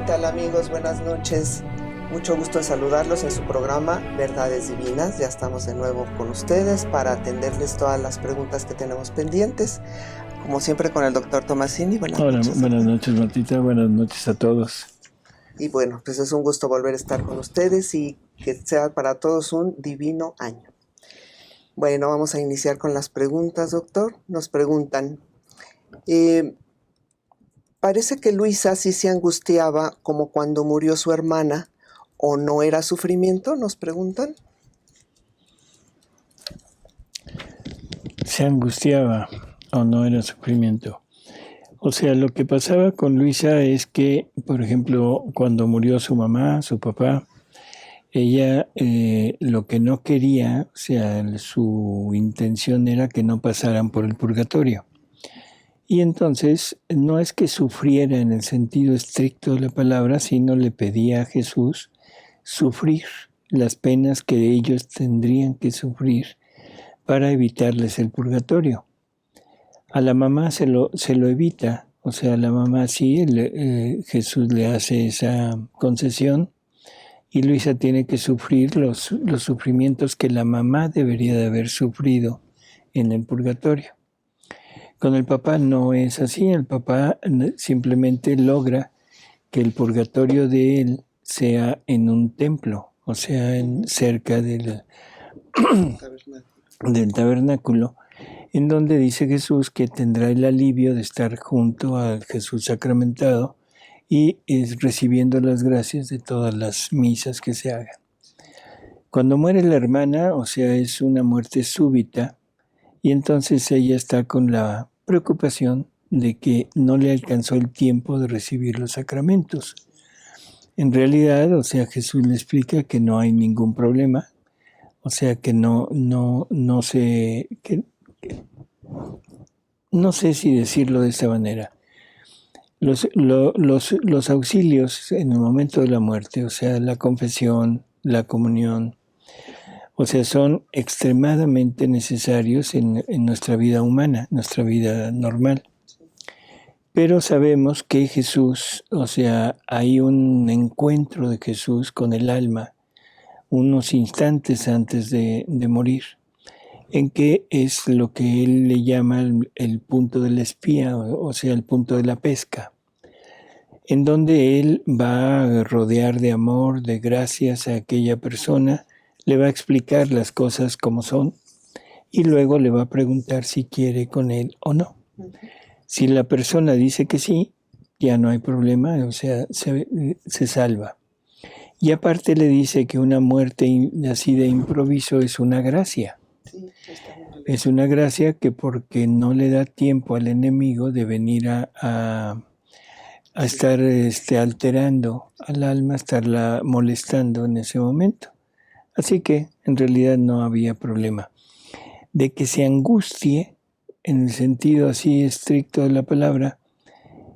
tal amigos? Buenas noches. Mucho gusto en saludarlos en su programa Verdades Divinas. Ya estamos de nuevo con ustedes para atenderles todas las preguntas que tenemos pendientes. Como siempre con el doctor Tomasini. Buenas noches. Buenas noches, Martita. Buenas noches a todos. Y bueno, pues es un gusto volver a estar con ustedes y que sea para todos un divino año. Bueno, vamos a iniciar con las preguntas, doctor. Nos preguntan... parece que Luisa sí se angustiaba como cuando murió su hermana, ¿o no era sufrimiento? Nos preguntan. ¿Se angustiaba o no era sufrimiento? O sea, lo que pasaba con Luisa es que, por ejemplo, cuando murió su mamá, su papá, ella lo que no quería, o sea, su intención era que no pasaran por el purgatorio. Y entonces no es que sufriera en el sentido estricto de la palabra, sino le pedía a Jesús sufrir las penas que ellos tendrían que sufrir para evitarles el purgatorio. A la mamá se lo evita, o sea, a la mamá sí, Jesús le hace esa concesión y Luisa tiene que sufrir los sufrimientos que la mamá debería de haber sufrido en el purgatorio. Con el papá no es así, el papá simplemente logra que el purgatorio de él sea en un templo, o sea, cerca del tabernáculo, en donde dice Jesús que tendrá el alivio de estar junto al Jesús sacramentado y recibiendo las gracias de todas las misas que se hagan. Cuando muere la hermana, o sea, es una muerte súbita, y entonces ella está con la preocupación de que no le alcanzó el tiempo de recibir los sacramentos. En realidad, o sea, Jesús le explica que no hay ningún problema, o sea, que no sé si decirlo de esta manera. Los auxilios en el momento de la muerte, o sea, la confesión, la comunión, o sea, son extremadamente necesarios en nuestra vida humana, nuestra vida normal. Pero sabemos que Jesús, o sea, hay un encuentro de Jesús con el alma unos instantes antes de morir, en que es lo que él le llama el punto de la espía, o sea, el punto de la pesca, en donde él va a rodear de amor, de gracias a aquella persona, le va a explicar las cosas como son y luego le va a preguntar si quiere con él o no. Si la persona dice que sí, ya no hay problema, o sea, se salva. Y aparte le dice que una muerte así de improviso es una gracia. Es una gracia que porque no le da tiempo al enemigo de venir a estar alterando al alma, estarla molestando en ese momento. Así que en realidad no había problema. De que se angustie, en el sentido así estricto de la palabra,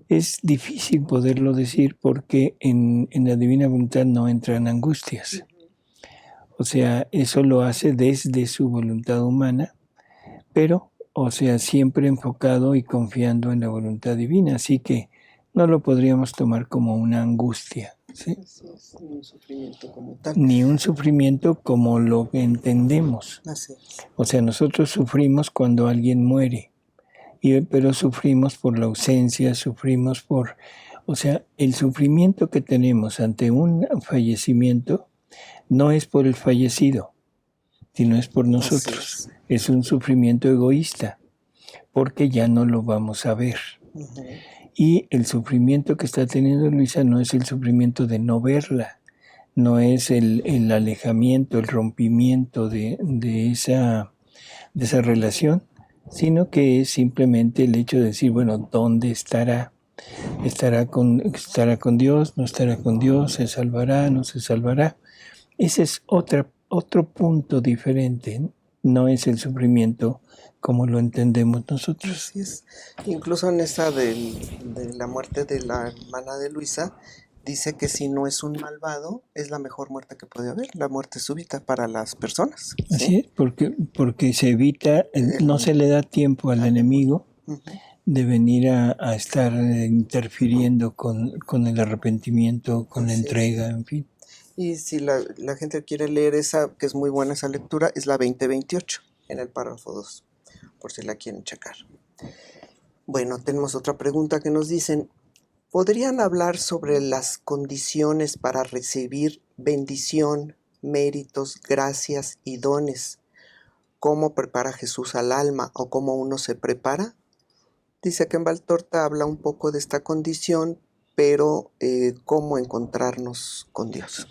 es difícil poderlo decir porque en la divina voluntad no entran angustias. O sea, eso lo hace desde su voluntad humana, pero, o sea, siempre enfocado y confiando en la voluntad divina. Así que no lo podríamos tomar como una angustia, ¿sí? Ni un sufrimiento como tal. Ni un sufrimiento como lo entendemos. Así es. O sea, nosotros sufrimos cuando alguien muere, pero sufrimos por la ausencia, sufrimos por... O sea, el sufrimiento que tenemos ante un fallecimiento no es por el fallecido, sino es por nosotros. Es un sufrimiento egoísta, porque ya no lo vamos a ver. Uh-huh. Y el sufrimiento que está teniendo Luisa no es el sufrimiento de no verla, no es el alejamiento, el rompimiento de esa relación, sino que es simplemente el hecho de decir, bueno, ¿dónde estará? ¿Estará con Dios? ¿No estará con Dios? ¿Se salvará? ¿No se salvará? Ese es otro punto diferente, ¿no? No es el sufrimiento como lo entendemos nosotros. Así es. Incluso en esa de la muerte de la hermana de Luisa, dice que si no es un malvado, es la mejor muerte que puede haber, la muerte súbita para las personas. ¿Sí? Así es, porque se evita, no se le da tiempo al enemigo de venir a estar interfiriendo con el arrepentimiento, con la Así es. entrega, en fin. Y si la gente quiere leer esa, que es muy buena esa lectura, es la 2028, en el párrafo 2, por si la quieren checar. Bueno, tenemos otra pregunta que nos dicen, ¿podrían hablar sobre las condiciones para recibir bendición, méritos, gracias y dones? ¿Cómo prepara Jesús al alma o cómo uno se prepara? Dice que en Valtorta habla un poco de esta condición, pero cómo encontrarnos con Dios.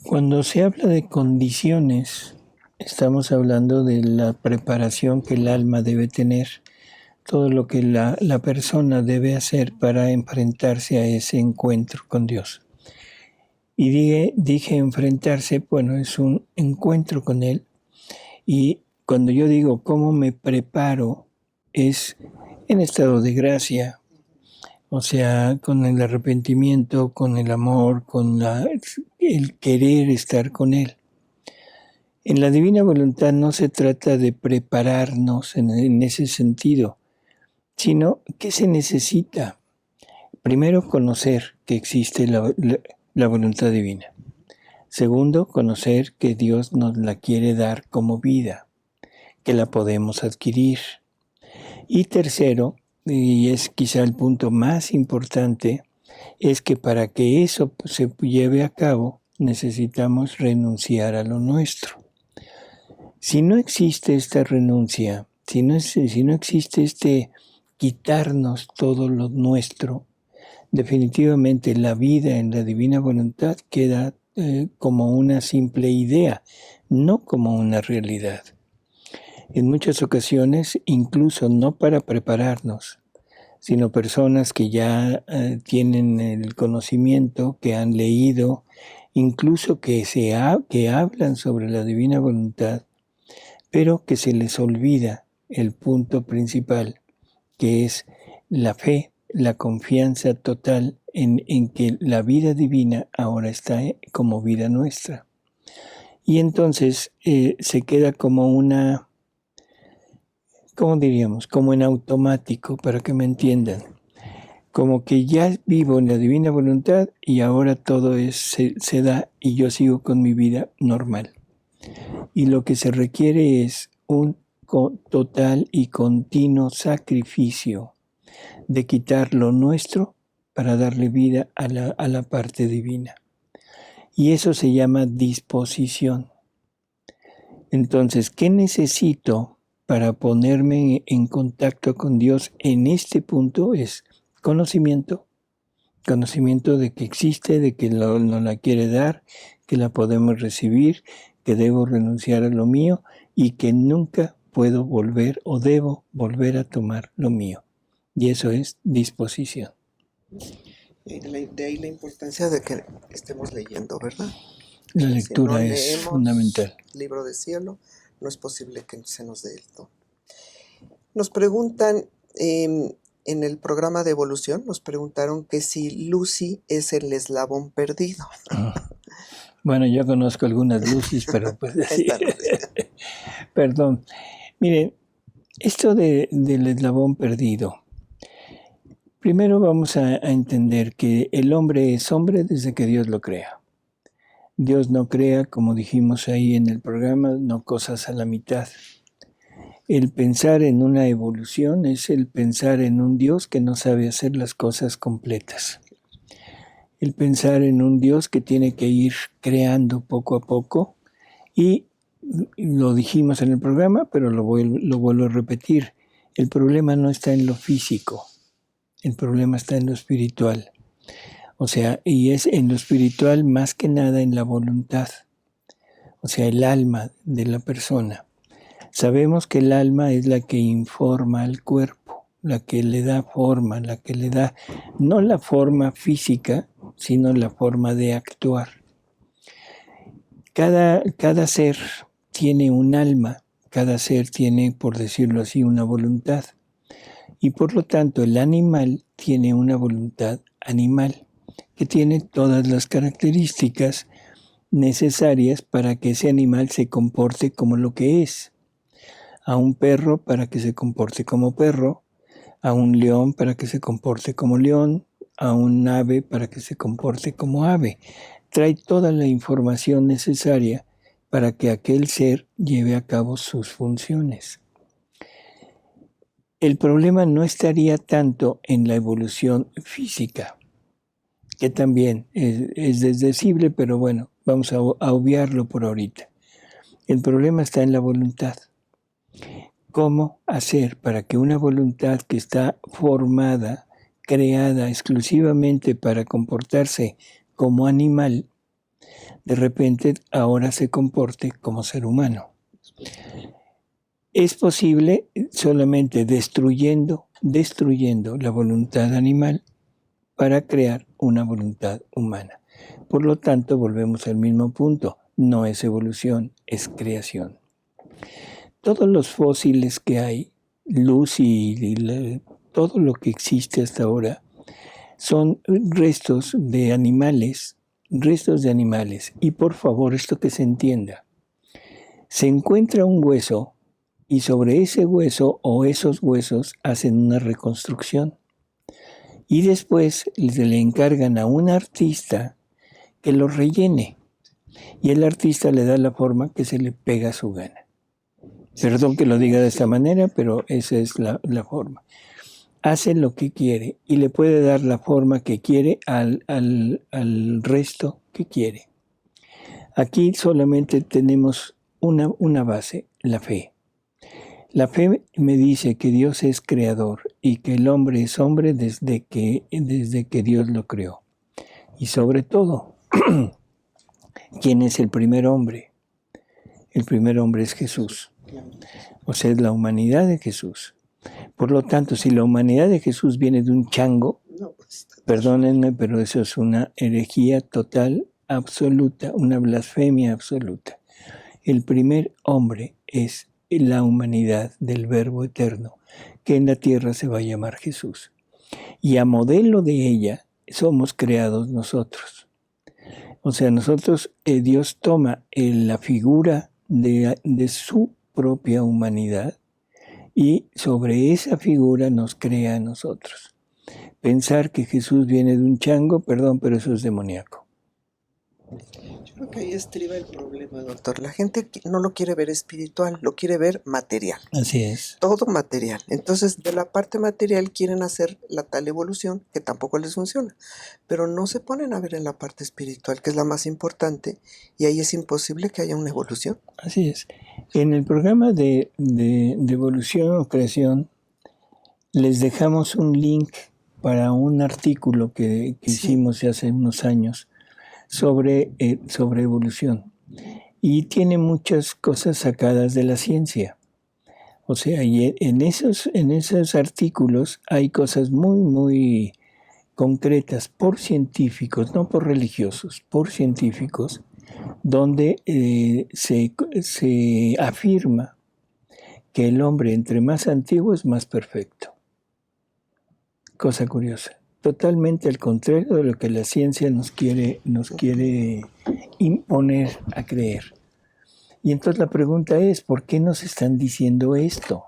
Cuando se habla de condiciones, estamos hablando de la preparación que el alma debe tener, todo lo que la persona debe hacer para enfrentarse a ese encuentro con Dios. Y dije enfrentarse, bueno, es un encuentro con Él. Y cuando yo digo cómo me preparo, es en estado de gracia, o sea, con el arrepentimiento, con el amor, con el querer estar con Él. En la divina voluntad no se trata de prepararnos en ese sentido, sino que se necesita. Primero, conocer que existe la voluntad divina. Segundo, conocer que Dios nos la quiere dar como vida, que la podemos adquirir. Y tercero, y es quizá el punto más importante, es que para que eso se lleve a cabo, necesitamos renunciar a lo nuestro. Si no existe esta renuncia, si no existe este quitarnos todo lo nuestro, definitivamente la vida en la divina voluntad queda como una simple idea, no como una realidad. En muchas ocasiones, incluso no para prepararnos, sino personas que ya tienen el conocimiento, que han leído, incluso que hablan sobre la divina voluntad, pero que se les olvida el punto principal, que es la fe, la confianza total en que la vida divina ahora está como vida nuestra. Y entonces se queda como una, ¿cómo diríamos? Como en automático, para que me entiendan. Como que ya vivo en la divina voluntad y ahora todo se da y yo sigo con mi vida normal. Y lo que se requiere es un total y continuo sacrificio de quitar lo nuestro para darle vida a la parte divina. Y eso se llama disposición. Entonces, ¿qué necesito para ponerme en contacto con Dios en este punto? Es conocimiento de que existe, de que nos la quiere dar, que la podemos recibir, que debo renunciar a lo mío y que nunca puedo volver o debo volver a tomar lo mío. Y eso es disposición. De ahí la importancia de que estemos leyendo, ¿verdad? La lectura si no es fundamental. Libro de cielo, no es posible que se nos dé esto. Nos preguntan, en el programa de evolución, nos preguntaron que si Lucy es el eslabón perdido. Bueno, yo conozco algunas Lucys, pero pues sí. Perdón. Miren, esto del eslabón perdido. Primero vamos a entender que el hombre es hombre desde que Dios lo crea. Dios no crea, como dijimos ahí en el programa, no cosas a la mitad. El pensar en una evolución es el pensar en un Dios que no sabe hacer las cosas completas. El pensar en un Dios que tiene que ir creando poco a poco, y lo dijimos en el programa, pero lo vuelvo a repetir. El problema no está en lo físico, el problema está en lo espiritual. O sea, y es en lo espiritual más que nada en la voluntad, o sea, el alma de la persona. Sabemos que el alma es la que informa al cuerpo, la que le da forma, la que le da, no la forma física, sino la forma de actuar. Cada ser tiene un alma, cada ser tiene, por decirlo así, una voluntad. Y por lo tanto, el animal tiene una voluntad animal, que tiene todas las características necesarias para que ese animal se comporte como lo que es. A un perro para que se comporte como perro, a un león para que se comporte como león, a un ave para que se comporte como ave. Trae toda la información necesaria para que aquel ser lleve a cabo sus funciones. El problema no estaría tanto en la evolución física, que también es desdecible, pero bueno, vamos a obviarlo por ahorita. El problema está en la voluntad. ¿Cómo hacer para que una voluntad que está formada, creada exclusivamente para comportarse como animal, de repente ahora se comporte como ser humano? Es posible solamente destruyendo la voluntad animal para crear una voluntad humana. Por lo tanto, volvemos al mismo punto. No es evolución, es creación. Todos los fósiles que hay, todo lo que existe hasta ahora, son restos de animales. Y por favor, esto que se entienda. Se encuentra un hueso y sobre ese hueso o esos huesos hacen una reconstrucción. Y después se le encargan a un artista que lo rellene. Y el artista le da la forma que se le pega a su gana. Perdón que lo diga de esta manera, pero esa es la forma. Hace lo que quiere y le puede dar la forma que quiere al resto que quiere. Aquí solamente tenemos una base, la fe. La fe me dice que Dios es creador y que el hombre es hombre desde que Dios lo creó. Y sobre todo, ¿quién es el primer hombre? El primer hombre es Jesús. O sea, es la humanidad de Jesús. Por lo tanto, si la humanidad de Jesús viene de un chango, perdónenme, pero eso es una herejía total, absoluta, una blasfemia absoluta. El primer hombre es la humanidad del Verbo eterno, que en la tierra se va a llamar Jesús. Y a modelo de ella somos creados nosotros. O sea, nosotros, Dios toma la figura de su propia humanidad y sobre esa figura nos crea a nosotros. Pensar que Jesús viene de un chango, perdón, pero eso es demoníaco. Yo creo que ahí estriba el problema, doctor. La gente no lo quiere ver espiritual, lo quiere ver material. Así es. Todo material. Entonces, de la parte material quieren hacer la tal evolución, que tampoco les funciona. Pero no se ponen a ver en la parte espiritual, que es la más importante, y ahí es imposible que haya una evolución. Así es. En el programa de evolución o creación, les dejamos un link para un artículo que hicimos hace unos años sobre evolución. Y tiene muchas cosas sacadas de la ciencia. O sea, y en esos artículos hay cosas muy, muy concretas por científicos, no por religiosos, por científicos, donde se afirma que el hombre entre más antiguo es más perfecto. Cosa curiosa. Totalmente al contrario de lo que la ciencia nos quiere imponer a creer. Y entonces la pregunta es, ¿por qué nos están diciendo esto?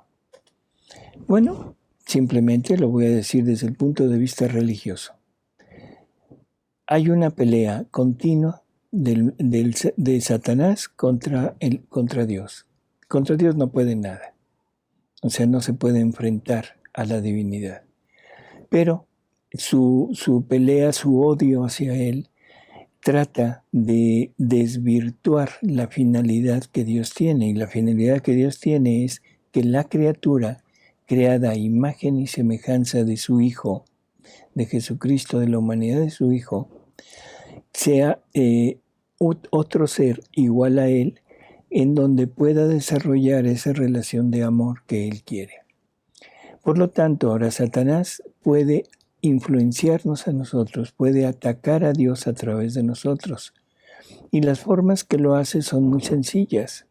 Bueno, simplemente lo voy a decir desde el punto de vista religioso. Hay una pelea continua de Satanás contra Dios. Contra Dios no puede nada. O sea, no se puede enfrentar a la divinidad. Pero su pelea, su odio hacia él, trata de desvirtuar la finalidad que Dios tiene. Y la finalidad que Dios tiene es que la criatura, creada a imagen y semejanza de su Hijo, de Jesucristo, de la humanidad de su Hijo, sea otro ser igual a Él, en donde pueda desarrollar esa relación de amor que Él quiere. Por lo tanto, ahora Satanás puede influenciarnos a nosotros, puede atacar a Dios a través de nosotros. Y las formas que lo hace son muy sencillas.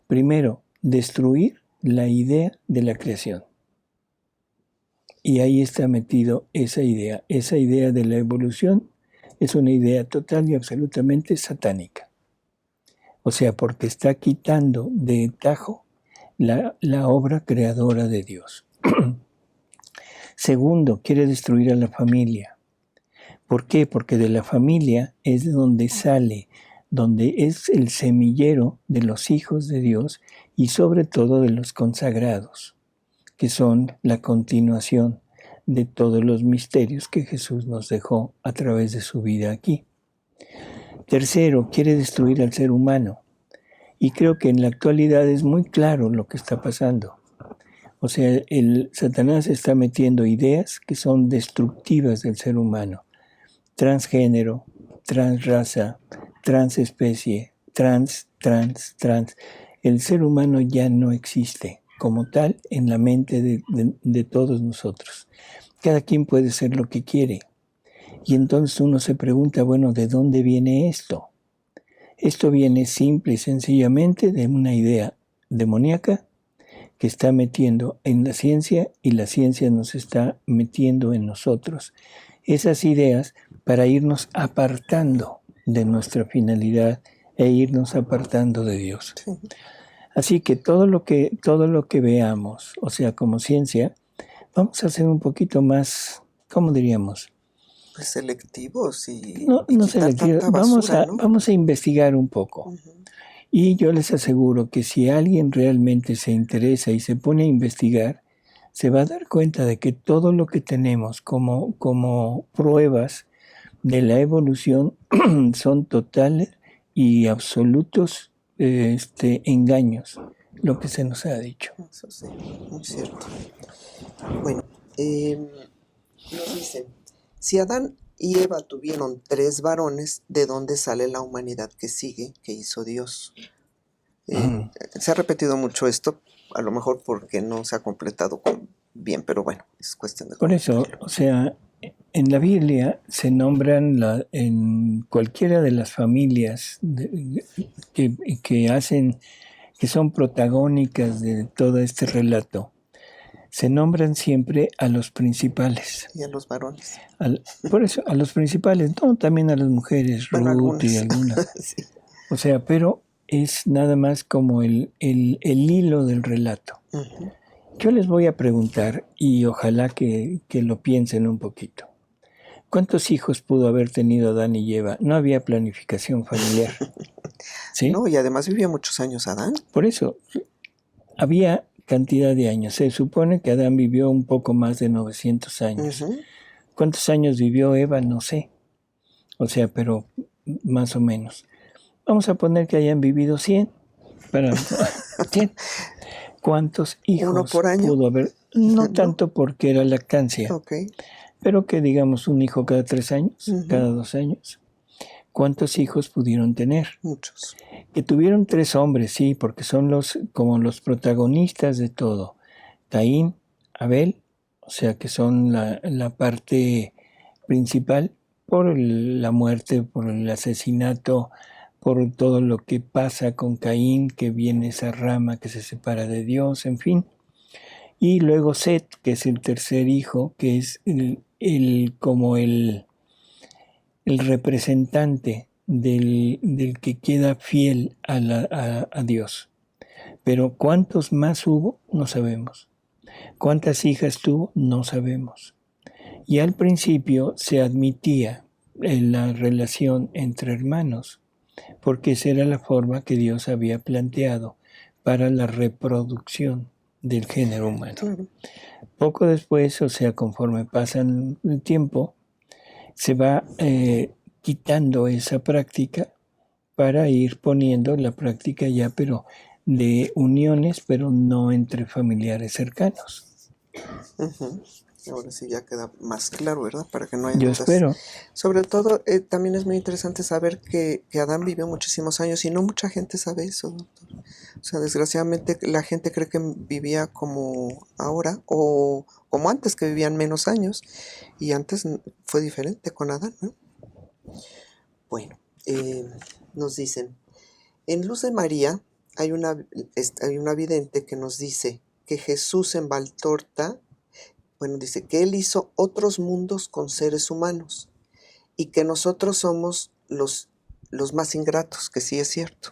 Primero, destruir la idea de la creación. Y ahí está metido esa idea. Esa idea de la evolución es una idea total y absolutamente satánica. O sea, porque está quitando de tajo la obra creadora de Dios. Segundo, quiere destruir a la familia. ¿Por qué? Porque de la familia es donde sale, donde es el semillero de los hijos de Dios y sobre todo de los consagrados, que son la continuación de todos los misterios que Jesús nos dejó a través de su vida aquí. Tercero, quiere destruir al ser humano. Y creo que en la actualidad es muy claro lo que está pasando. O sea, el Satanás está metiendo ideas que son destructivas del ser humano. Transgénero, transraza, transespecie, trans. El ser humano ya no existe como tal en la mente de todos nosotros. Cada quien puede ser lo que quiere. Y entonces uno se pregunta, bueno, ¿de dónde viene esto? Esto viene simple y sencillamente de una idea demoníaca que está metiendo en la ciencia y la ciencia nos está metiendo en nosotros. Esas ideas para irnos apartando de nuestra finalidad e irnos apartando de Dios. Sí. Así que todo lo que veamos, o sea, como ciencia, vamos a ser un poquito más, ¿cómo diríamos? Pues selectivos y No quitar selectivos, tanta basura, ¿no? vamos a investigar un poco. Uh-huh. Y yo les aseguro que si alguien realmente se interesa y se pone a investigar, se va a dar cuenta de que todo lo que tenemos como pruebas de la evolución son totales y absolutos engaños, lo que se nos ha dicho. Eso sí, muy cierto. Bueno, nos dicen, si Adán y Eva tuvieron 3 varones, ¿de dónde sale la humanidad que sigue, que hizo Dios? Se ha repetido mucho esto, a lo mejor porque no se ha completado bien, pero bueno, es cuestión de... Por eso, o sea, en la Biblia se nombran en cualquiera de las familias que son protagónicas de todo este relato, se nombran siempre a los principales. Y a los varones. Por eso, a los principales, no, también a las mujeres, bueno, Ruth y algunas. Sí. O sea, pero es nada más como el hilo del relato. Uh-huh. Yo les voy a preguntar, y ojalá que lo piensen un poquito. ¿Cuántos hijos pudo haber tenido Adán y Eva? No había planificación familiar. ¿Sí? No, y además vivía muchos años Adán. Por eso, había cantidad de años. Se supone que Adán vivió un poco más de 900 años. Uh-huh. ¿Cuántos años vivió Eva? No sé. O sea, pero más o menos. Vamos a poner que hayan vivido 100. 100. ¿Cuántos hijos ¿Uno por año? pudo haber? No tanto porque era lactancia. Okay. Pero que digamos un hijo cada 3 años, Uh-huh. cada 2 años. ¿Cuántos hijos pudieron tener? Muchos. Que tuvieron 3 hombres, sí, porque son como los protagonistas de todo. Caín, Abel, o sea que son la parte principal por la muerte, por el asesinato, por todo lo que pasa con Caín, que viene esa rama que se separa de Dios, en fin. Y luego Set, que es el tercer hijo, que es como el representante del que queda fiel a Dios. Pero ¿cuántos más hubo? No sabemos. ¿Cuántas hijas tuvo? No sabemos. Y al principio se admitía la relación entre hermanos, porque esa era la forma que Dios había planteado para la reproducción del género humano. Claro. Poco después, o sea, conforme pasa el tiempo, se va quitando esa práctica para ir poniendo la práctica ya, pero de uniones, pero no entre familiares cercanos. Uh-huh. Ahora sí ya queda más claro, ¿verdad? Para que no haya Yo dudas. espero. Sobre todo, también es muy interesante saber que Adán vivió muchísimos años y no mucha gente sabe eso, doctor. O sea, desgraciadamente la gente cree que vivía como ahora o como antes, que vivían menos años. Y antes fue diferente con Adán, ¿no? Bueno, nos dicen, en Luz de María hay una vidente que nos dice que Jesús en Valtorta, bueno, dice que Él hizo otros mundos con seres humanos y que nosotros somos los más ingratos, que sí es cierto.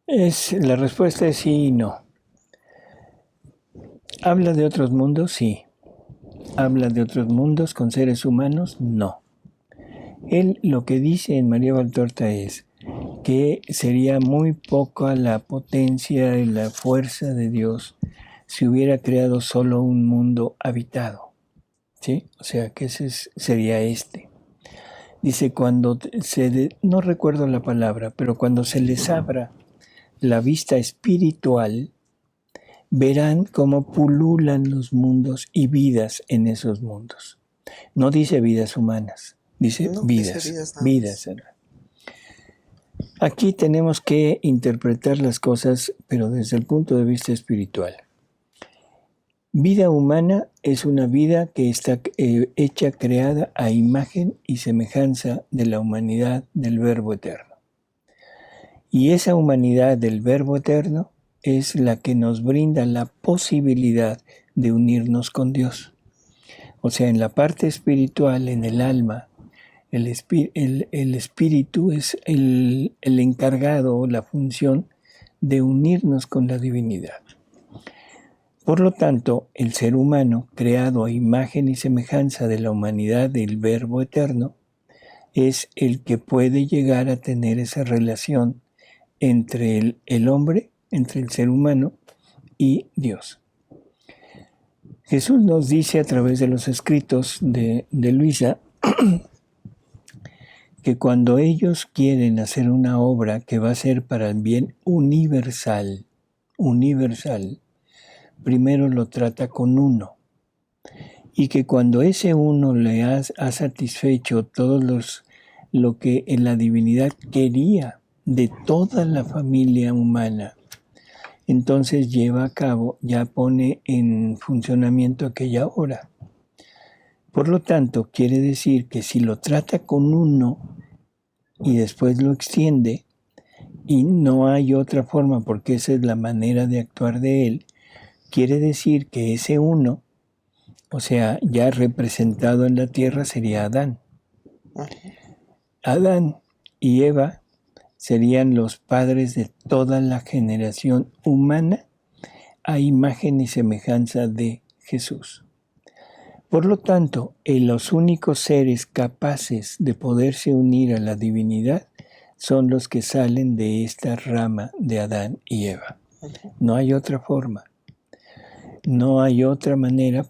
La respuesta es sí y no. ¿Habla de otros mundos? Sí. habla de otros mundos con seres humanos, no. Él lo que dice en María Valtorta es que sería muy poca la potencia y la fuerza de Dios si hubiera creado solo un mundo habitado, ¿sí? O sea, que sería este. Dice, no recuerdo la palabra, pero cuando se les abra la vista espiritual, verán cómo pululan los mundos y vidas en esos mundos. No dice vidas humanas, dice No, vidas, dice vidas nada vidas. Aquí tenemos que interpretar las cosas, pero desde el punto de vista espiritual. Vida humana es una vida que está hecha, creada a imagen y semejanza de la humanidad del Verbo Eterno. Y esa humanidad del Verbo Eterno es la que nos brinda la posibilidad de unirnos con Dios. O sea, en la parte espiritual, en el alma, el espíritu es el encargado, la función de unirnos con la divinidad. Por lo tanto, el ser humano, creado a imagen y semejanza de la humanidad del Verbo Eterno, es el que puede llegar a tener esa relación entre el hombre, entre el ser humano y Dios. Jesús nos dice a través de los escritos de Luisa que cuando ellos quieren hacer una obra que va a ser para el bien universal, primero lo trata con uno. Y que cuando ese uno le ha satisfecho lo que en la divinidad quería de toda la familia humana, entonces lleva a cabo, ya pone en funcionamiento aquella obra. Por lo tanto, quiere decir que si lo trata con uno y después lo extiende, y no hay otra forma porque esa es la manera de actuar de él, quiere decir que ese uno, o sea, ya representado en la tierra, sería Adán. Adán y Eva serían los padres de toda la generación humana a imagen y semejanza de Jesús. Por lo tanto, los únicos seres capaces de poderse unir a la divinidad son los que salen de esta rama de Adán y Eva. No hay otra forma. No hay otra manera,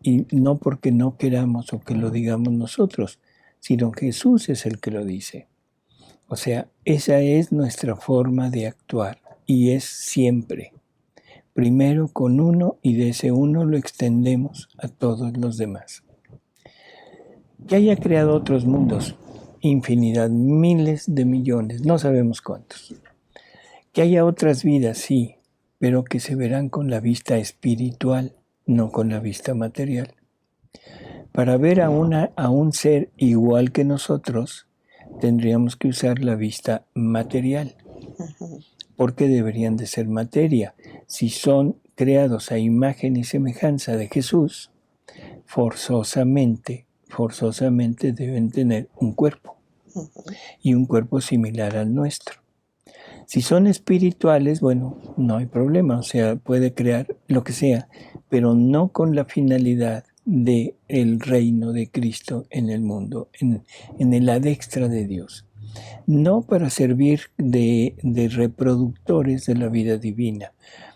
y no porque no queramos o que lo digamos nosotros, sino que Jesús es el que lo dice. O sea, esa es nuestra forma de actuar y es siempre. Primero con uno y de ese uno lo extendemos a todos los demás. Que haya creado otros mundos, infinidad, miles de millones, no sabemos cuántos. Que haya otras vidas, sí, pero que se verán con la vista espiritual, no con la vista material. Para ver a un ser igual que nosotros, tendríamos que usar la vista material, porque deberían de ser materia. Si son creados a imagen y semejanza de Jesús, forzosamente deben tener un cuerpo, y un cuerpo similar al nuestro. Si son espirituales, bueno, no hay problema, o sea, puede crear lo que sea, pero no con la finalidad del reino de Cristo en el mundo, en el adextra de Dios. No para servir de reproductores de la vida divina,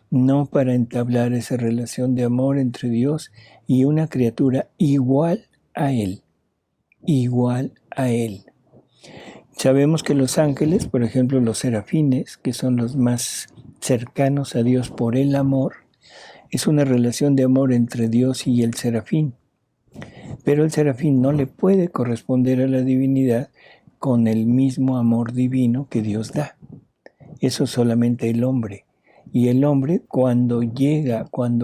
no para entablar esa relación de amor entre Dios y una criatura igual a Él. Sabemos que los ángeles, por ejemplo los serafines, que son los más cercanos a Dios por el amor, es una relación de amor entre Dios y el serafín. Pero el serafín no le puede corresponder a la divinidad con el mismo amor divino que Dios da. Eso solamente el hombre. Y el hombre cuando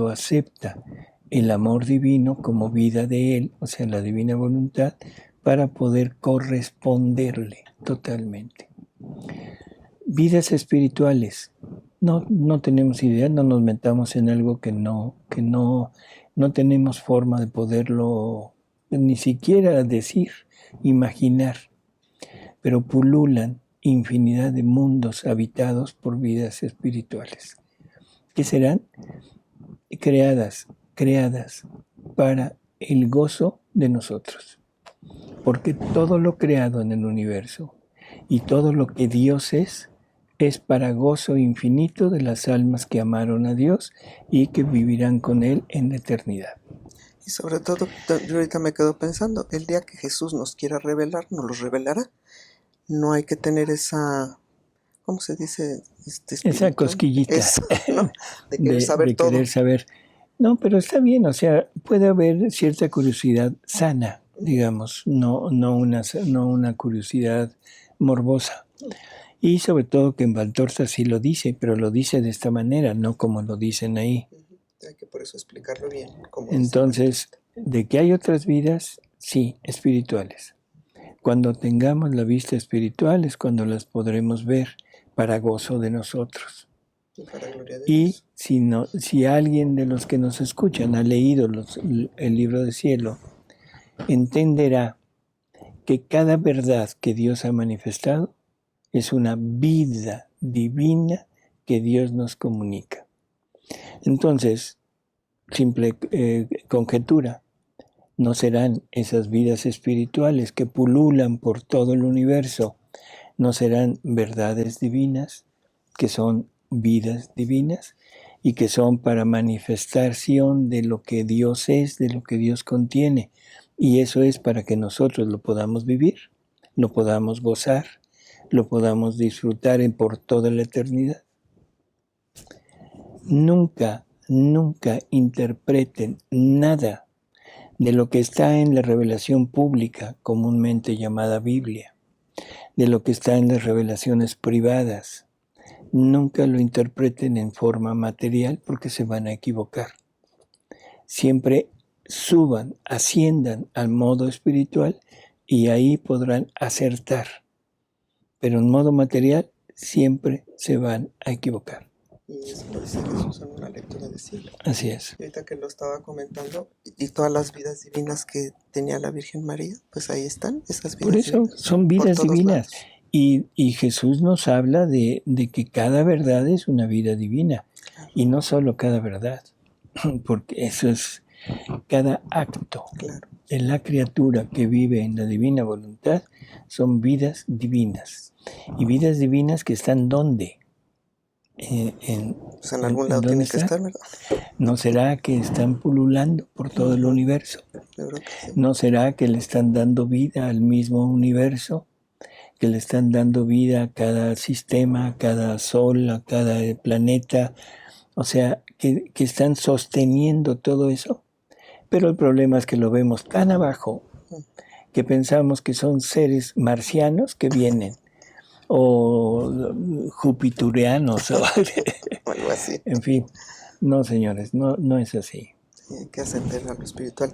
acepta el amor divino como vida de él, o sea, la divina voluntad, para poder corresponderle totalmente. Vidas espirituales. No tenemos idea, no nos metamos en algo que no tenemos forma de poderlo ni siquiera decir, imaginar. Pero pululan infinidad de mundos habitados por vidas espirituales, que serán creadas para el gozo de nosotros. Porque todo lo creado en el universo y todo lo que Dios es para gozo infinito de las almas que amaron a Dios y que vivirán con Él en la eternidad. Y sobre todo, yo ahorita me quedo pensando, el día que Jesús nos quiera revelar, nos los revelará. No hay que tener esa, ¿cómo se dice? Esa cosquillita. Eso, ¿no? De querer saber todo. Querer saber. No, pero está bien, o sea, puede haber cierta curiosidad sana, digamos, no una curiosidad morbosa. Y sobre todo que en Valtorta sí lo dice, pero lo dice de esta manera, no como lo dicen ahí. Hay que por eso explicarlo bien. Entonces, de que hay otras vidas, sí, espirituales. Cuando tengamos la vista espiritual es cuando las podremos ver para gozo de nosotros. Y si alguien de los que nos escuchan ha leído el libro del cielo, entenderá que cada verdad que Dios ha manifestado es una vida divina que Dios nos comunica. Entonces, simple conjetura, no serán esas vidas espirituales que pululan por todo el universo, no serán verdades divinas, que son vidas divinas y que son para manifestación de lo que Dios es, de lo que Dios contiene. Y eso es para que nosotros lo podamos vivir, lo podamos gozar, lo podamos disfrutar por toda la eternidad. Nunca interpreten nada de lo que está en la revelación pública, comúnmente llamada Biblia, de lo que está en las revelaciones privadas. Nunca lo interpreten en forma material porque se van a equivocar. Siempre asciendan al modo espiritual y ahí podrán acertar. Pero en modo material siempre se van a equivocar. Y eso lo dice Jesús en una lectura de cielo. Así es. Ahorita que lo estaba comentando, y todas las vidas divinas que tenía la Virgen María, pues ahí están esas vidas. Por eso divinas, son vidas divinas. Y Jesús nos habla de que cada verdad es una vida divina. Claro. Y no solo cada verdad, porque eso es cada acto. Claro. De la criatura que vive en la divina voluntad son vidas divinas. Y vidas divinas que están ¿dónde? En algún lado tiene que estar, ¿verdad? ¿No será que están pululando por todo el universo? Sí. ¿No será que le están dando vida al mismo universo? ¿Que le están dando vida a cada sistema, a cada sol, a cada planeta? O sea, que están sosteniendo todo eso. Pero el problema es que lo vemos tan abajo que pensamos que son seres marcianos que vienen. O jupiturianos o algo así. En fin, no señores, no es así. Sí, hay que ascender a lo espiritual.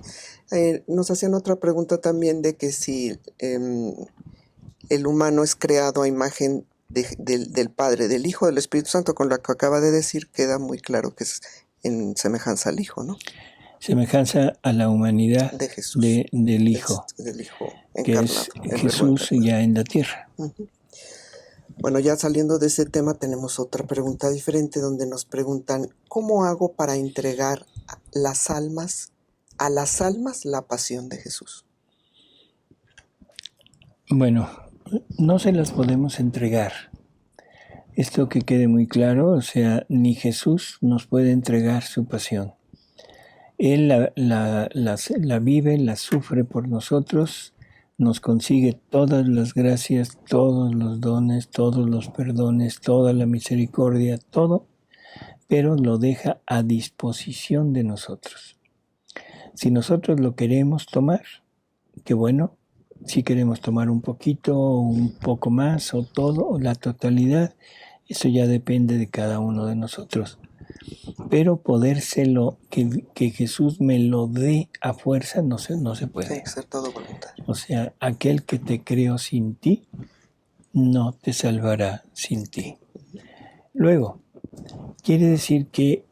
Nos hacían otra pregunta también de que si el humano es creado a imagen del Padre, del Hijo, del Espíritu Santo. Con lo que acaba de decir queda muy claro que es en semejanza al Hijo, ¿no? Semejanza a la humanidad de Jesús, del Hijo, del Hijo encarnado, que es Jesús ya en la tierra. Uh-huh. Bueno, ya saliendo de ese tema tenemos otra pregunta diferente donde nos preguntan ¿cómo hago para entregar a las almas la pasión de Jesús? Bueno, no se las podemos entregar. Esto que quede muy claro, o sea, ni Jesús nos puede entregar su pasión. Él la vive, la sufre por nosotros, nos consigue todas las gracias, todos los dones, todos los perdones, toda la misericordia, todo, pero lo deja a disposición de nosotros. Si nosotros lo queremos tomar, qué bueno, si queremos tomar un poquito, un poco más, o todo, o la totalidad, eso ya depende de cada uno de nosotros. Pero podérselo, que Jesús me lo dé a fuerza, no se puede. Tiene que ser todo voluntario. O sea, aquel que te creó sin ti, no te salvará sin ti. Luego, quiere decir que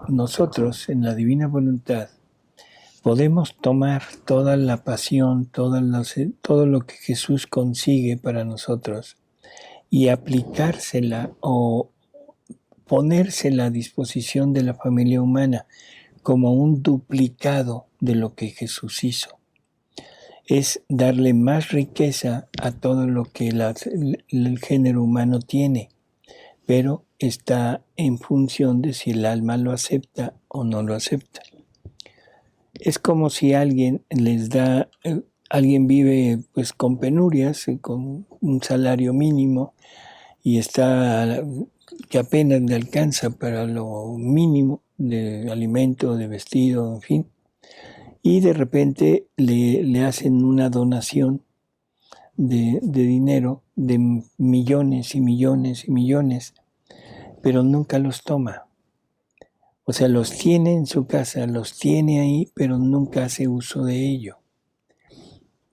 nosotros, en la divina voluntad, podemos tomar toda la pasión, todo lo que Jesús consigue para nosotros y aplicársela o ponérsela a disposición de la familia humana como un duplicado de lo que Jesús hizo. Es darle más riqueza a todo lo que el género humano tiene, pero está en función de si el alma lo acepta o no lo acepta. Es como si alguien vive pues con penurias, con un salario mínimo y que apenas le alcanza para lo mínimo de alimento, de vestido, en fin, y de repente le hacen una donación de dinero de millones y millones y millones, pero nunca los toma. O sea, los tiene en su casa, los tiene ahí, pero nunca hace uso de ello.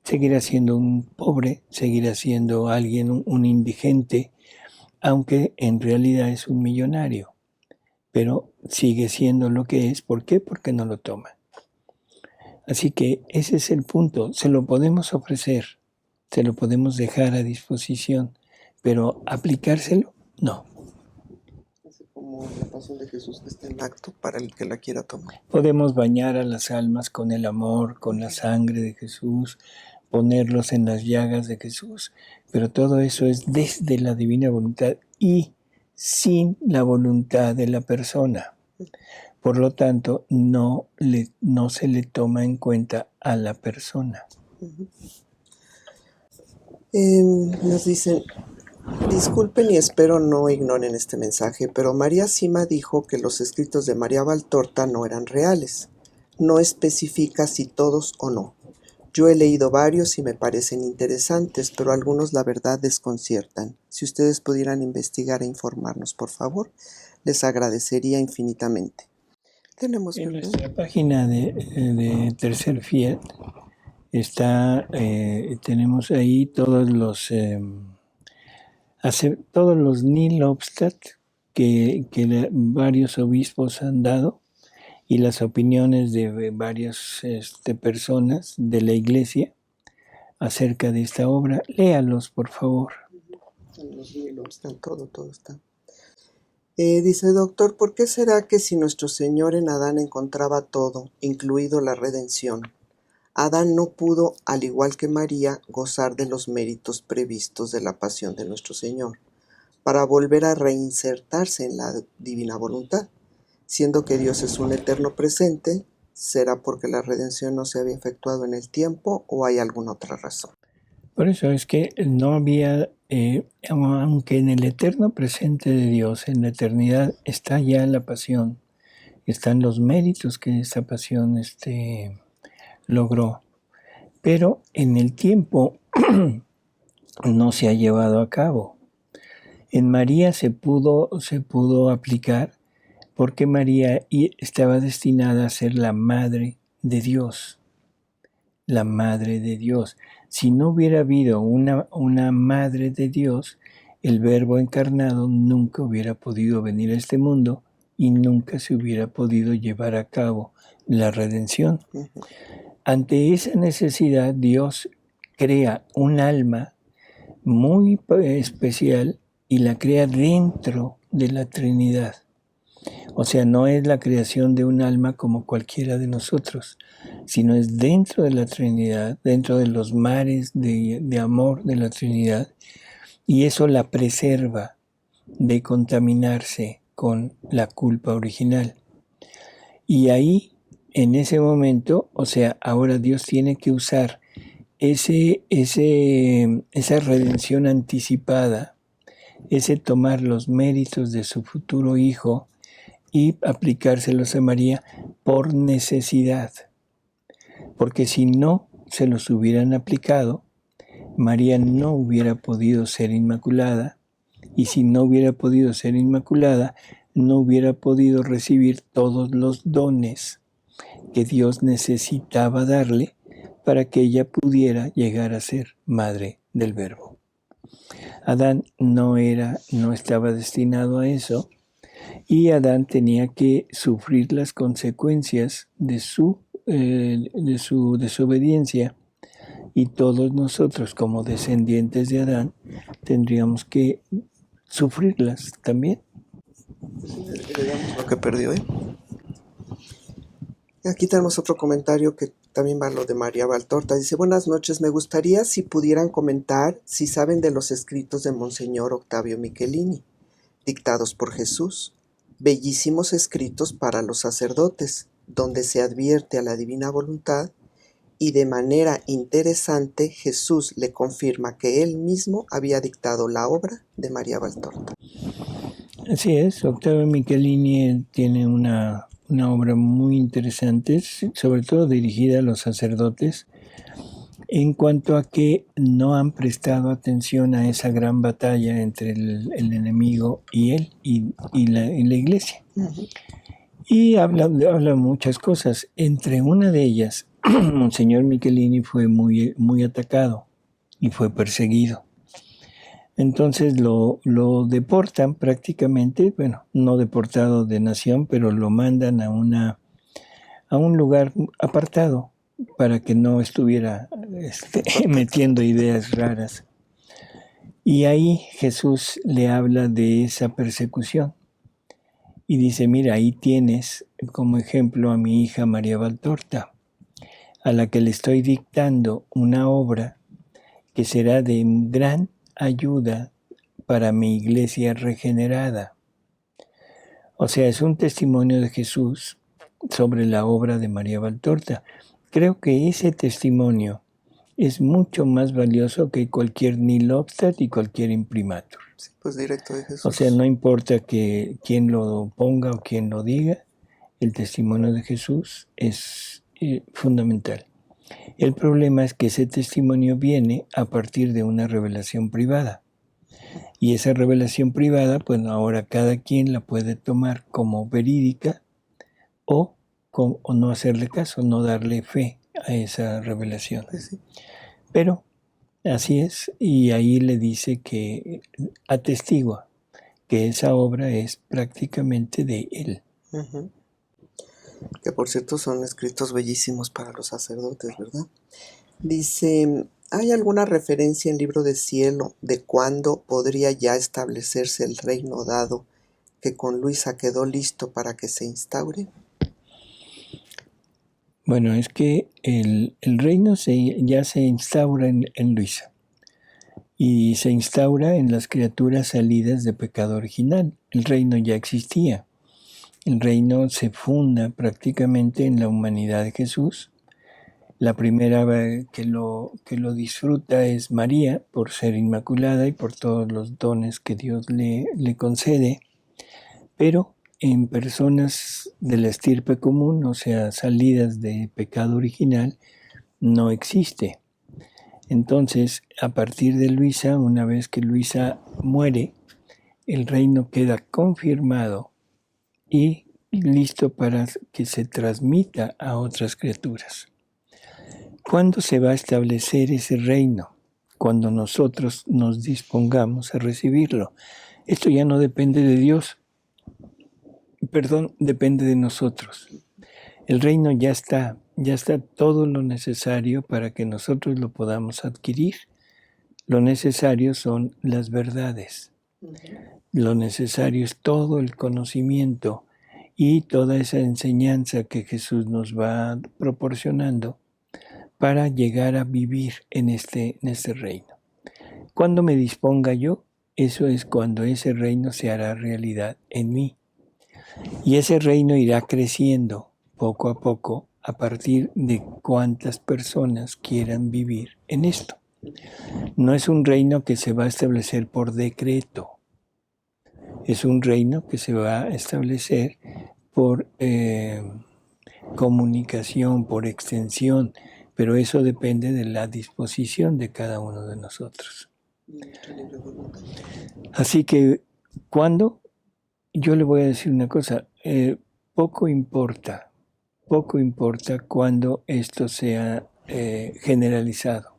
Seguirá siendo un pobre, seguirá siendo alguien, un indigente, aunque en realidad es un millonario. Pero sigue siendo lo que es. ¿Por qué? Porque no lo toma. Así que ese es el punto. Se lo podemos ofrecer, se lo podemos dejar a disposición, pero aplicárselo, no. Como la pasión de Jesús que está en acto para el que la quiera tomar. Podemos bañar a las almas con el amor, con la sangre de Jesús, ponerlos en las llagas de Jesús, pero todo eso es desde la divina voluntad y sin la voluntad de la persona. Por lo tanto, no se le toma en cuenta a la persona. Nos dicen, disculpen y espero no ignoren este mensaje, pero María Sima dijo que los escritos de María Valtorta no eran reales. No especifica si todos o no. Yo he leído varios y me parecen interesantes, pero algunos la verdad desconciertan. Si ustedes pudieran investigar e informarnos, por favor, les agradecería infinitamente. Tenemos en nuestra página de Tercer Fiat tenemos ahí todos los nihil obstat que varios obispos han dado y las opiniones de varias personas de la Iglesia acerca de esta obra. Léalos, por favor. Los nihil obstat, todo está. Dice, doctor, ¿por qué será que si nuestro Señor en Adán encontraba todo, incluido la redención, Adán no pudo, al igual que María, gozar de los méritos previstos de la pasión de nuestro Señor, para volver a reinsertarse en la divina voluntad? Siendo que Dios es un eterno presente, ¿será porque la redención no se había efectuado en el tiempo o hay alguna otra razón? Por eso es que no había, aunque en el eterno presente de Dios, en la eternidad, está ya la pasión, están los méritos que esa pasión logró, pero en el tiempo no se ha llevado a cabo. En María se pudo aplicar porque María estaba destinada a ser la madre de Dios. La madre de Dios. Si no hubiera habido una madre de Dios, el Verbo encarnado nunca hubiera podido venir a este mundo y nunca se hubiera podido llevar a cabo la redención. Ante esa necesidad, Dios crea un alma muy especial y la crea dentro de la Trinidad. O sea, no es la creación de un alma como cualquiera de nosotros, sino es dentro de la Trinidad, dentro de los mares de amor de la Trinidad, y eso la preserva de contaminarse con la culpa original. Y ahí, en ese momento, o sea, ahora Dios tiene que usar esa redención anticipada, ese tomar los méritos de su futuro hijo y aplicárselos a María por necesidad. Porque si no se los hubieran aplicado, María no hubiera podido ser inmaculada, y si no hubiera podido ser inmaculada, no hubiera podido recibir todos los dones que Dios necesitaba darle para que ella pudiera llegar a ser madre del Verbo. Adán no estaba destinado a eso, y Adán tenía que sufrir las consecuencias de su desobediencia, y todos nosotros como descendientes de Adán tendríamos que sufrirlas también. Heredamos lo que perdió, Aquí tenemos otro comentario que también va a lo de María Valtorta. Dice, buenas noches, me gustaría si pudieran comentar si saben de los escritos de Monseñor Octavio Michelini, dictados por Jesús, bellísimos escritos para los sacerdotes, donde se advierte a la divina voluntad y de manera interesante Jesús le confirma que él mismo había dictado la obra de María Valtorta. Así es, Octavio Michelini tiene una obra muy interesante, sobre todo dirigida a los sacerdotes, en cuanto a que no han prestado atención a esa gran batalla entre el enemigo y él y la iglesia. Uh-huh. Y habla muchas cosas. Entre una de ellas, Monseñor Michelini fue muy atacado y fue perseguido. Entonces lo deportan prácticamente, bueno, no deportado de nación, pero lo mandan a un lugar apartado para que no estuviera metiendo ideas raras. Y ahí Jesús le habla de esa persecución y dice, mira, ahí tienes como ejemplo a mi hija María Valtorta, a la que le estoy dictando una obra que será de gran ayuda para mi iglesia regenerada. O sea, es un testimonio de Jesús sobre la obra de María Valtorta. Creo que ese testimonio es mucho más valioso que cualquier Nihil Obstat y cualquier imprimatur. Sí, pues directo de Jesús. O sea, no importa que quién lo ponga o quién lo diga, el testimonio de Jesús es fundamental. El problema es que ese testimonio viene a partir de una revelación privada. Y esa revelación privada, pues ahora cada quien la puede tomar como verídica o no hacerle caso, no darle fe a esa revelación. Pues sí. Pero así es, y ahí le dice que atestigua que esa obra es prácticamente de él. Uh-huh. Que por cierto son escritos bellísimos para los sacerdotes, ¿verdad? Dice, ¿hay alguna referencia en Libro de Cielo de cuándo podría ya establecerse el reino dado que con Luisa quedó listo para que se instaure? Bueno, es que el reino ya se instaura en Luisa y se instaura en las criaturas salidas de pecado original. El reino ya existía. El reino se funda prácticamente en la humanidad de Jesús. La primera que lo disfruta es María, por ser inmaculada y por todos los dones que Dios le concede, pero en personas de la estirpe común, o sea, salidas de pecado original, no existe. Entonces, a partir de Luisa, una vez que Luisa muere, el reino queda confirmado y listo para que se transmita a otras criaturas. ¿Cuándo se va a establecer ese reino? Cuando nosotros nos dispongamos a recibirlo. Esto ya no depende de Dios, depende de nosotros. El reino ya está todo lo necesario para que nosotros lo podamos adquirir. Lo necesario son las verdades. Lo necesario es todo el conocimiento y toda esa enseñanza que Jesús nos va proporcionando para llegar a vivir en este reino. Cuando me disponga yo, eso es cuando ese reino se hará realidad en mí. Y ese reino irá creciendo poco a poco a partir de cuántas personas quieran vivir en esto. No es un reino que se va a establecer por decreto. Es un reino que se va a establecer por comunicación, por extensión, pero eso depende de la disposición de cada uno de nosotros. Así que, ¿cuándo? Yo le voy a decir una cosa, poco importa cuando esto sea generalizado.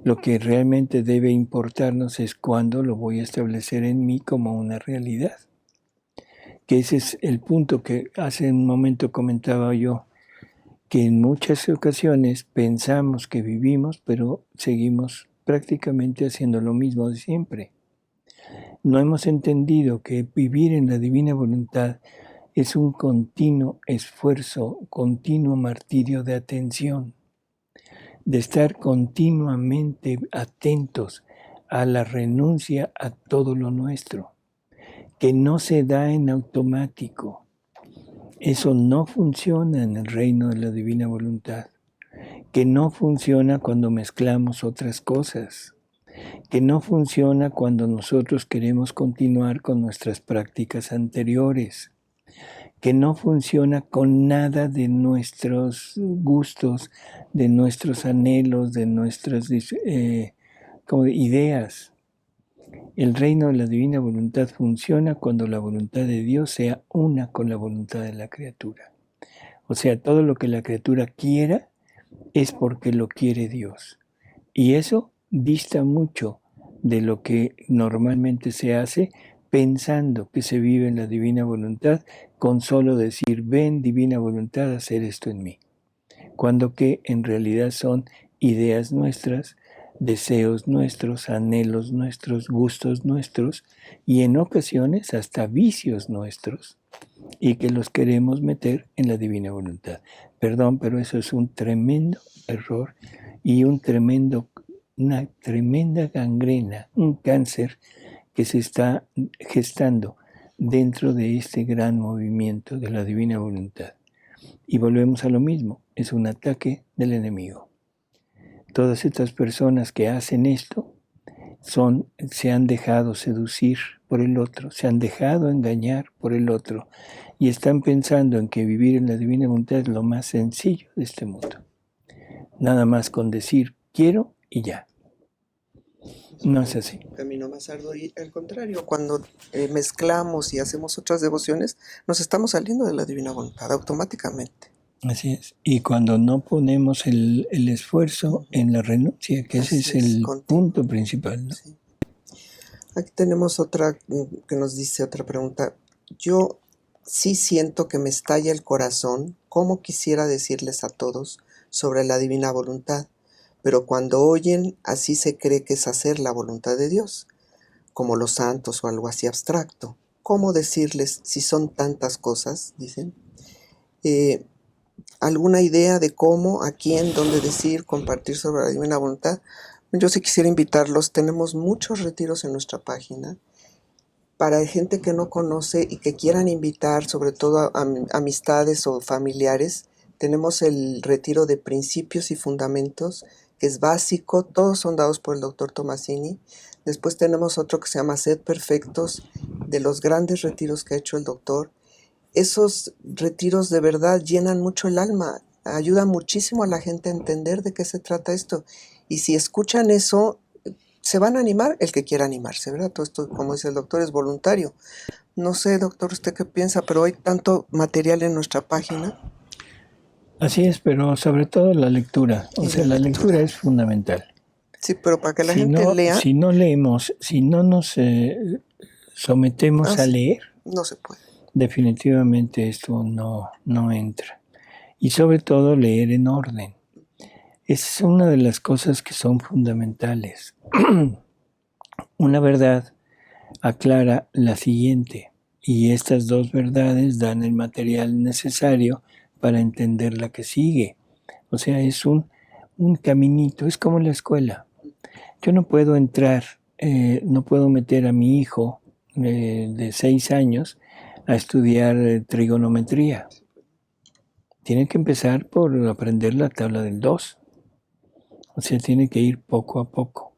Lo que realmente debe importarnos es cuándo lo voy a establecer en mí como una realidad. Que ese es el punto que hace un momento comentaba yo, que en muchas ocasiones pensamos que vivimos, pero seguimos prácticamente haciendo lo mismo de siempre. No hemos entendido que vivir en la divina voluntad es un continuo esfuerzo, continuo martirio de atención, de estar continuamente atentos a la renuncia a todo lo nuestro, que no se da en automático. Eso no funciona en el reino de la divina voluntad, que no funciona cuando mezclamos otras cosas, que no funciona cuando nosotros queremos continuar con nuestras prácticas anteriores, que no funciona con nada de nuestros gustos, de nuestros anhelos, de nuestras ideas. El reino de la divina voluntad funciona cuando la voluntad de Dios sea una con la voluntad de la criatura. O sea, todo lo que la criatura quiera es porque lo quiere Dios. Y eso dista mucho de lo que normalmente se hace pensando que se vive en la divina voluntad con solo decir, ven divina voluntad a hacer esto en mí. Cuando que en realidad son ideas nuestras, deseos nuestros, anhelos nuestros, gustos nuestros y en ocasiones hasta vicios nuestros y que los queremos meter en la divina voluntad. Perdón, pero eso es un tremendo error y una tremenda gangrena, un cáncer que se está gestando dentro de este gran movimiento de la divina voluntad. Y volvemos a lo mismo, es un ataque del enemigo. Todas estas personas que hacen esto se han dejado seducir por el otro, se han dejado engañar por el otro y están pensando en que vivir en la divina voluntad es lo más sencillo de este mundo. Nada más con decir quiero y ya. No es así. Camino más arduo y al contrario, cuando mezclamos y hacemos otras devociones, nos estamos saliendo de la divina voluntad automáticamente. Así es. Y cuando no ponemos el esfuerzo en la renuncia, que ese es el punto principal, ¿no? Sí. Aquí tenemos otra que nos dice otra pregunta. Yo sí siento que me estalla el corazón, como quisiera decirles a todos sobre la divina voluntad, pero cuando oyen, así se cree que es hacer la voluntad de Dios, como los santos o algo así abstracto. ¿Cómo decirles si son tantas cosas? Dicen. ¿Alguna idea de cómo, a quién, dónde decir, compartir sobre la divina voluntad? Yo sí quisiera invitarlos. Tenemos muchos retiros en nuestra página para gente que no conoce y que quieran invitar, sobre todo a amistades o familiares. Tenemos el retiro de principios y fundamentos, que es básico, todos son dados por el doctor Tomasini. Después tenemos otro que se llama Sed Perfectos, de los grandes retiros que ha hecho el doctor. Esos retiros de verdad llenan mucho el alma, ayudan muchísimo a la gente a entender de qué se trata esto. Y si escuchan eso, se van a animar el que quiera animarse, ¿verdad? Todo esto, como dice el doctor, es voluntario. No sé, doctor, usted qué piensa, pero hay tanto material en nuestra página. Así es, pero sobre todo la lectura. O sea, la lectura es fundamental. Sí, pero para que la gente lea... Si no leemos, si no nos sometemos a leer, no se puede. Definitivamente esto no entra. Y sobre todo leer en orden. Esa es una de las cosas que son fundamentales. Una verdad aclara la siguiente, y estas dos verdades dan el material necesario para entender la que sigue. O sea, es un caminito, es como la escuela. Yo no puedo entrar, no puedo meter a mi hijo de 6 años a estudiar trigonometría. Tiene que empezar por aprender la tabla del 2. O sea, tiene que ir poco a poco.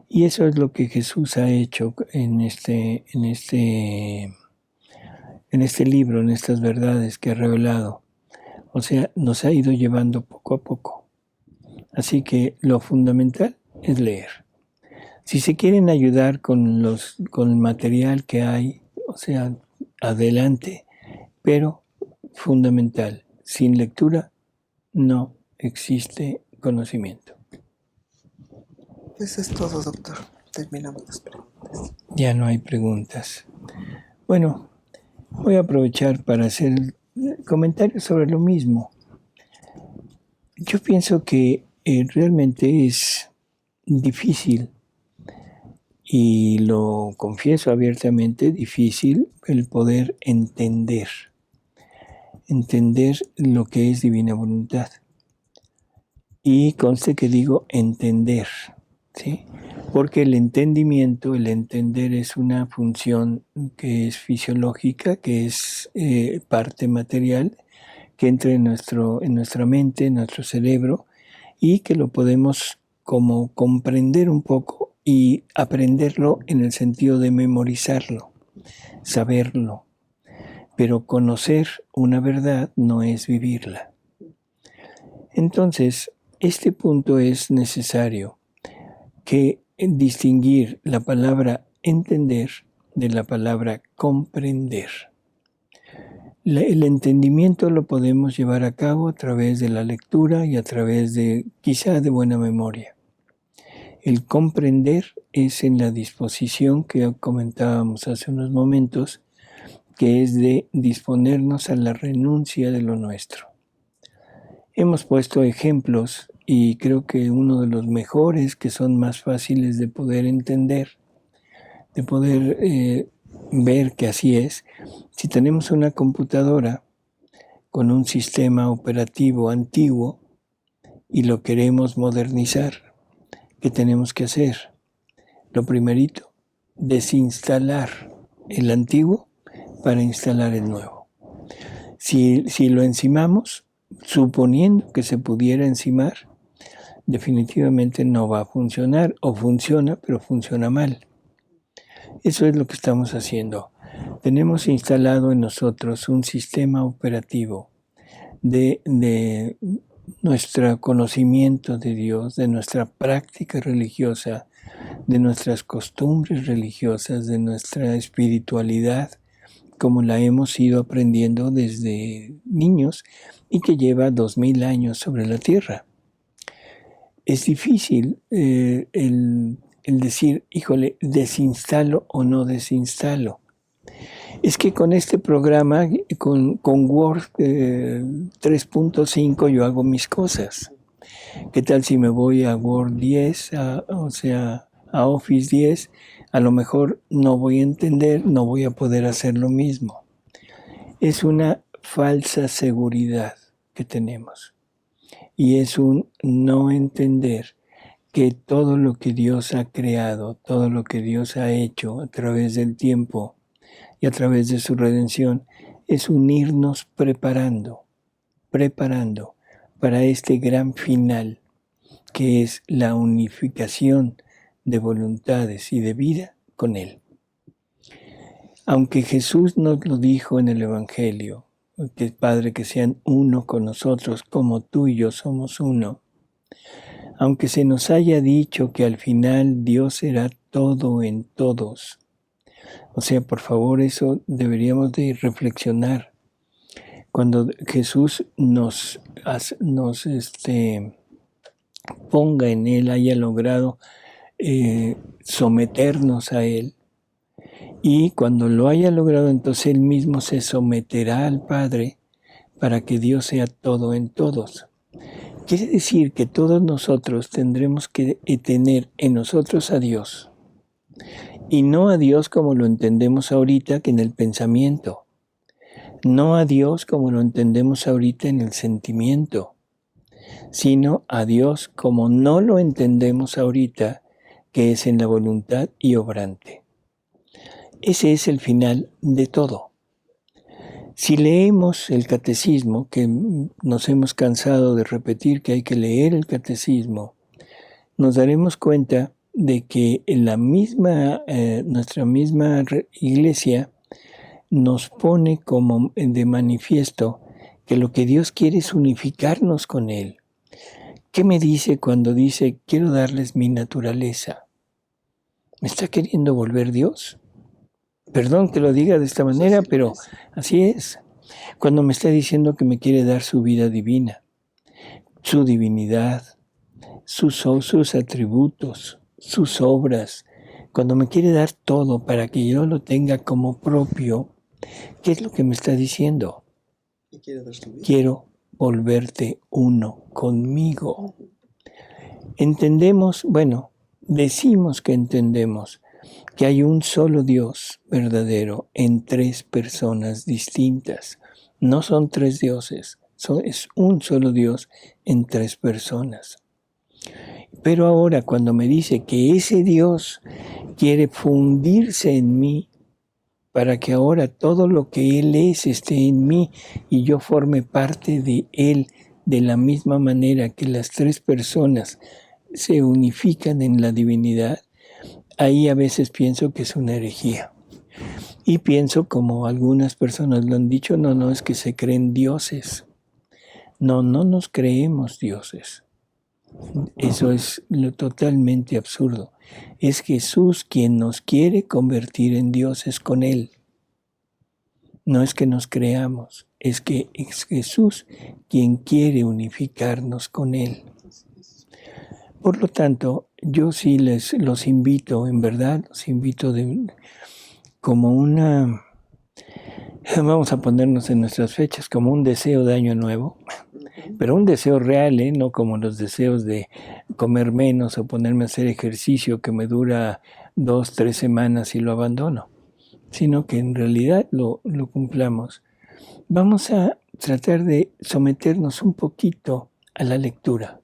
Y eso es lo que Jesús ha hecho en este libro, en estas verdades que ha revelado. O sea, nos ha ido llevando poco a poco. Así que lo fundamental es leer. Si se quieren ayudar con el material que hay, o sea, adelante, pero fundamental, sin lectura no existe conocimiento. Eso es todo, doctor. Terminamos las preguntas. Ya no hay preguntas. Bueno, voy a aprovechar para hacer comentarios sobre lo mismo. Yo pienso que realmente es difícil, y lo confieso abiertamente, difícil el poder entender entender lo que es divina voluntad. Y conste que digo entender, ¿sí? Porque el entendimiento, el entender es una función que es fisiológica, que es parte material, que entra en nuestra mente, en nuestro cerebro, y que lo podemos como comprender un poco y aprenderlo en el sentido de memorizarlo, saberlo. Pero conocer una verdad no es vivirla. Entonces, este punto es necesario, que distinguir la palabra entender de la palabra comprender. El entendimiento lo podemos llevar a cabo a través de la lectura y a través de, quizá, de buena memoria. El comprender es en la disposición que comentábamos hace unos momentos, que es de disponernos a la renuncia de lo nuestro. Hemos puesto ejemplos y creo que uno de los mejores, que son más fáciles de poder entender, de poder ver que así es, si tenemos una computadora con un sistema operativo antiguo y lo queremos modernizar, ¿qué tenemos que hacer? Lo primerito, desinstalar el antiguo para instalar el nuevo. Si lo encimamos, suponiendo que se pudiera encimar, definitivamente no va a funcionar, o funciona, pero funciona mal. Eso es lo que estamos haciendo. Tenemos instalado en nosotros un sistema operativo de nuestro conocimiento de Dios, de nuestra práctica religiosa, de nuestras costumbres religiosas, de nuestra espiritualidad, como la hemos ido aprendiendo desde niños y que lleva 2000 años sobre la tierra. Es difícil el decir, híjole, desinstalo o no desinstalo. Es que con este programa, con Word 3.5, yo hago mis cosas. ¿Qué tal si me voy a Word 10, a Office 10? A lo mejor no voy a entender, no voy a poder hacer lo mismo. Es una falsa seguridad que tenemos. Y es un no entender que todo lo que Dios ha creado, todo lo que Dios ha hecho a través del tiempo y a través de su redención, es un irnos preparando para este gran final, que es la unificación de voluntades y de vida con Él. Aunque Jesús nos lo dijo en el Evangelio, que Padre, que sean uno con nosotros como tú y yo somos uno, aunque se nos haya dicho que al final Dios será todo en todos, o sea, por favor, eso deberíamos de reflexionar. Cuando Jesús nos ponga en Él, haya logrado someternos a Él, y cuando lo haya logrado, entonces Él mismo se someterá al Padre para que Dios sea todo en todos. Quiere decir que todos nosotros tendremos que tener en nosotros a Dios, y no a Dios como lo entendemos ahorita, que en el pensamiento, no a Dios como lo entendemos ahorita en el sentimiento, sino a Dios como no lo entendemos ahorita, que es en la voluntad y obrante. Ese es el final de todo. Si leemos el catecismo, que nos hemos cansado de repetir que hay que leer el catecismo, nos daremos cuenta de que nuestra misma iglesia nos pone como de manifiesto que lo que Dios quiere es unificarnos con Él. ¿Qué me dice cuando dice, quiero darles mi naturaleza? ¿Me está queriendo volver Dios? Perdón que lo diga de esta manera, pero así es. Cuando me está diciendo que me quiere dar su vida divina, su divinidad, sus atributos, sus obras, cuando me quiere dar todo para que yo lo tenga como propio, ¿qué es lo que me está diciendo? Quiero volverte uno conmigo. Entendemos, decimos que entendemos, que hay un solo Dios verdadero en tres personas distintas. No son tres dioses, es un solo Dios en tres personas. Pero ahora cuando me dice que ese Dios quiere fundirse en mí, para que ahora todo lo que Él es esté en mí y yo forme parte de Él, de la misma manera que las tres personas se unifican en la divinidad, ahí a veces pienso que es una herejía. Y pienso, como algunas personas lo han dicho, no, es que se creen dioses. No nos creemos dioses. Eso es lo totalmente absurdo. Es Jesús quien nos quiere convertir en dioses con Él. No es que nos creamos, es que es Jesús quien quiere unificarnos con Él. Por lo tanto, yo sí los invito, en verdad, los invito como una, vamos a ponernos en nuestras fechas, como un deseo de año nuevo, pero un deseo real, no como los deseos de comer menos o ponerme a hacer ejercicio que me dura 2, 3 semanas y lo abandono, sino que en realidad lo cumplamos. Vamos a tratar de someternos un poquito a la lectura,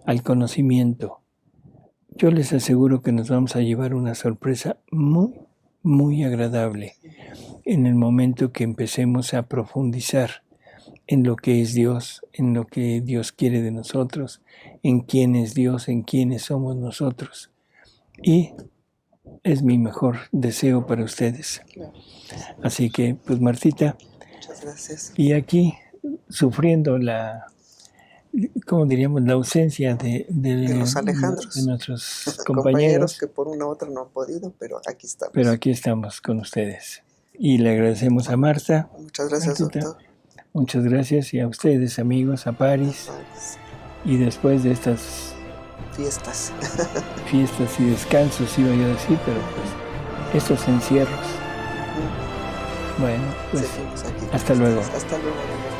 al conocimiento. Yo les aseguro que nos vamos a llevar una sorpresa muy, muy agradable en el momento que empecemos a profundizar en lo que es Dios, en lo que Dios quiere de nosotros, en quién es Dios, en quiénes somos nosotros. Y es mi mejor deseo para ustedes. Así que, pues Martita, muchas gracias. Y aquí sufriendo ¿cómo diríamos? La ausencia de los Alejandros, de nuestros compañeros que por una u otra no han podido, pero aquí estamos. Pero aquí estamos con ustedes. Y le agradecemos a Marta. Muchas gracias, Martita, doctor. Muchas gracias, y a ustedes, amigos, a Paris. Y después de estas fiestas y descansos, iba yo a decir, pero pues estos encierros. Bueno, pues seguimos aquí. hasta luego. Hasta luego.